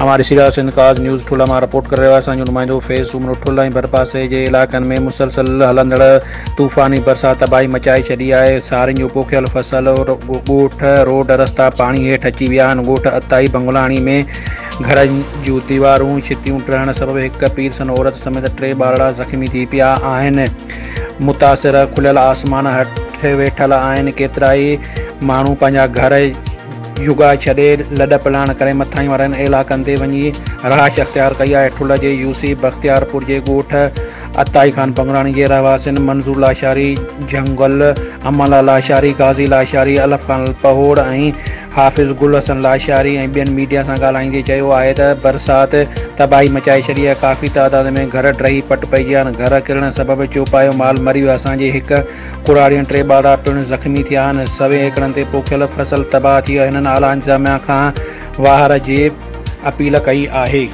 हमारे सिरा सिंध काज़ न्यूज़ ठुला मां रिपोर्ट करे रहियो आहे। नुमाइंदो फैज़ सूमरो ठुला ऐं भरपासे जे इलाइक़नि में मुसलसल हलंदड़ तूफ़ानी बरसात तबाही मचाए छॾी आहे। सारियुनि जो पोखियल फसल ॻोठ रोड रस्ता पाणी हेठि अची विया आहिनि। ॻोठ अताई बंगलाणी में घरनि जूं दीवारूं छितियूं टहण सबबि हिकु पीर सन औरत समेत 3 ॿारड़ा ज़ख़्मी थी पिया आहिनि। मुतासिर खुलियल आसमान हेठि वेठल आहिनि। केतिराई माण्हू पंहिंजा घर जुगा छॾे लॾ पलाण करे मथां वारनि इलाइक़नि ते वञी रहाइश अख़्तियार कई आहे। ठुल जे यूसी बख़्तियारपुर जे ॻोठ अताई खान बंगलाणी जे रहवासियुनि मंज़ूर लाशारी, जंगल अमल लाशारी, गाज़ी लाशारी, अलफ़ खान पहोड़ ऐं हाफ़िज़ गुल हसन लाशारी ऐं ॿियनि मीडिया सां ॻाल्हाईंदे चयो आहे त बरसात तबाही मचाए छॾी आहे। काफ़ी तादाद में घर टही पट पइजी विया आहिनि। घर किरण सबबि चौपायो माल मरी वियो। असांजे हिकु कुड़ाड़ियुनि 3 ॿारड़ा पिणु ज़ख़्मी थिया आहिनि। सवे एकड़नि ते पोखियल फसल तबाह थी वियो। हिननि आला इंतिज़ामिया खां वाहर जी अपील कई आहे।